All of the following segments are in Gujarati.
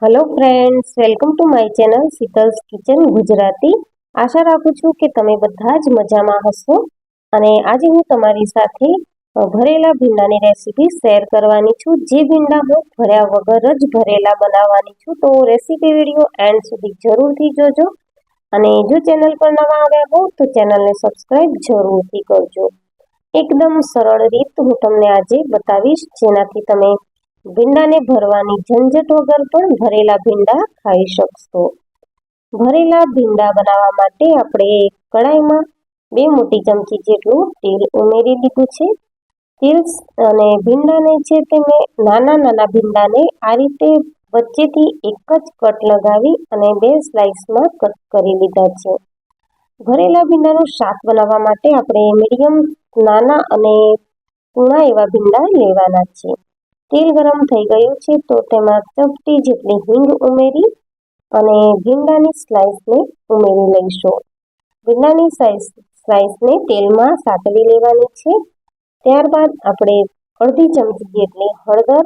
Hello friends, welcome to my channel Sheetal's kitchen Gujarati. આશા રાખું છું કે તમે બધા જ મજામાં હશો. અને આજે હું તમારી સાથે ભરેલા ભીંડાની રેસીપી શેર કરવાની છું. જે ભીંડા હું ભર્યા વગર જ ભરેલા બનાવવાની છું. તો રેસીપી વિડીયો એન્ડ સુધી જરૂરથી જોજો. અને જો ચેનલ પર નવા આવ્યા હો તો ચેનલને સબસ્ક્રાઇબ જરૂરથી કરજો. એકદમ સરળ રીત હું તમને આજે બતાવીશ, જેનાથી તમે ભીંડાને ભરવાની ઝંઝટ વગર પણ ભરેલા ભીંડા ખાઈ શકશો. ભરેલા ભીંડા બનાવવા માટે આપણે કડાઈમાં 2 મોટી ચમચી જેટલું તેલ ઉમેરી લીધું છે. તેલ અને ભીંડાને છે તે મેં નાના ભીંડાને આ રીતે વચ્ચેથી એક જ કટ લગાવી અને 2 સ્લાઇસમાં કટ કરી લીધા છે. ભરેલા ભીંડાનું શાક બનાવવા માટે આપણે મીડિયમ નાના અને કૂણા એવા ભીંડા લેવાના છે. તેલ ગરમ થઈ ગયું છે તો તેમાં ચપટી જેટલી હિંગ ઉમેરી અને ભીંડાની સ્લાઇસને ઉમેરી લઈશું. ભીંડાની સ્લાઇસને તેલમાં સાતળી લેવાની છે. ત્યારબાદ આપણે અડધી ચમચી જેટલી હળદર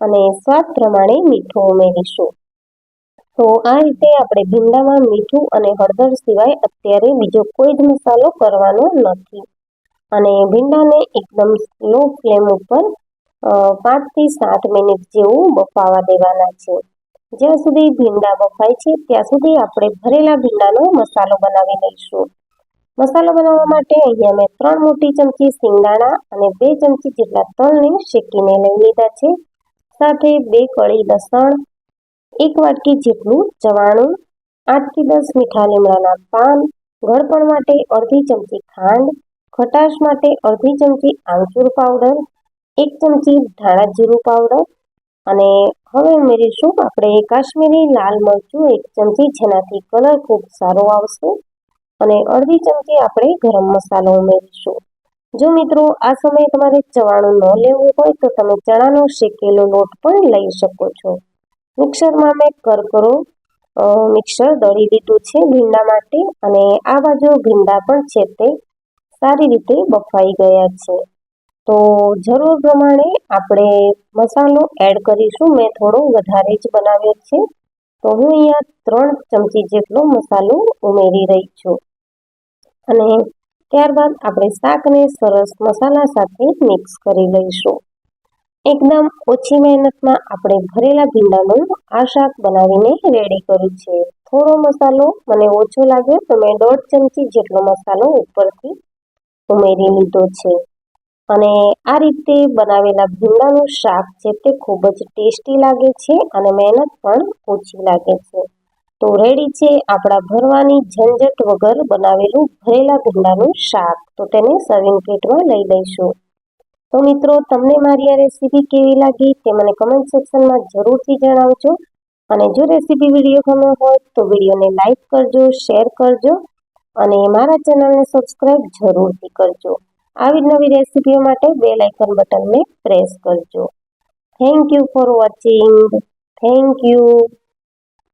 અને સ્વાદ પ્રમાણે મીઠું ઉમેરીશું. તો આ રીતે આપણે ભીંડામાં મીઠું અને હળદર સિવાય અત્યારે બીજો કોઈ જ મસાલો કરવાનો નથી. અને ભીંડાને એકદમ સ્લો ફ્લેમ ઉપર 5 થી 7 મિનિટ જેવું બફાવા દેવાના છે. જ્યાં સુધી ભીંડા બફાય છે ત્યાં સુધી આપણે ભરેલા ભીંડાનો મસાલો બનાવી લઈશું. મસાલો બનાવવા માટે અહીંયા મેં 3 મોટી ચમચી સિંગદાણા અને 2 ચમચી જેટલા તલને શેકીને લઈ લીધા છે. સાથે 2 કળી લસણ, 1 વાટકી જેટલું ચવાણું, 8 થી 10 મીઠા લીમડાના પાન, ગળપણ માટે અડધી ચમચી ખાંડ, ખટાશ માટે અડધી ચમચી આમચૂર પાવડર, 1 ચમચી ધાણા જીરું પાવડર અને હવે ઉમેરીશું આપણે કાશ્મીરી લાલ મરચું 1 ચમચી, જેનાથી કલર ખૂબ સારો આવશે. અને અડધી ચમચી આપણે ગરમ મસાલો ઉમેરીશું. જો મિત્રો આ સમયે તમારે ચવાણું ન લેવું હોય તો તમે ચણાનો શેકેલો લોટ પણ લઈ શકો છો. મિક્સરમાં મેં કરકરો મિક્સર દળી લીધું છે ભીંડા માટે. અને આ બાજુ ભીંડા પણ છે તે સારી રીતે બફાઈ ગયા છે. તો જરૂર પ્રમાણે આપણે મસાલો એડ કરીશું. મેં થોડો વધારે જ બનાવ્યો છે, તો હું અહીંયા 3 ચમચી જેટલો મસાલો ઉમેરી રહી છું. અને ત્યારબાદ આપણે શાકને સરસ મસાલા સાથે મિક્સ કરી લઈશું. એકદમ ઓછી મહેનતમાં આપણે ભરેલા ભીંડાનું આ શાક બનાવીને રેડી કર્યું છે. થોડો મસાલો મને ઓછો લાગ્યો તો મેં 1.5 ચમચી જેટલો મસાલો ઉપરથી ઉમેરી લીધો છે. અને આ રીતે બનાવેલા ભીંડાનું શાક છે તે ખૂબ જ ટેસ્ટી લાગે છે અને મહેનત પણ ઓછી લાગે છે. તો રેડી છે આપણા ભરવાની ઝંઝટ વગર બનાવેલું ભરેલા ભીંડાનું શાક. તો તેને સર્વિંગ પ્લેટમાં લઈ લઈશું. તો મિત્રો તમને મારી આ રેસીપી કેવી લાગી તે મને કમેન્ટ સેક્શનમાં જરૂરથી જણાવજો. અને જો રેસીપી વિડીયો ગમ્યો હોય તો વિડીયોને લાઈક કરજો, શેર કરજો અને મારા ચેનલને સબસ્ક્રાઇબ જરૂરથી કરજો. આવી નવી રેસીપીઓ માટે બેલ આઇકન બટનને પ્રેસ કરજો. Thank you for watching. Thank you.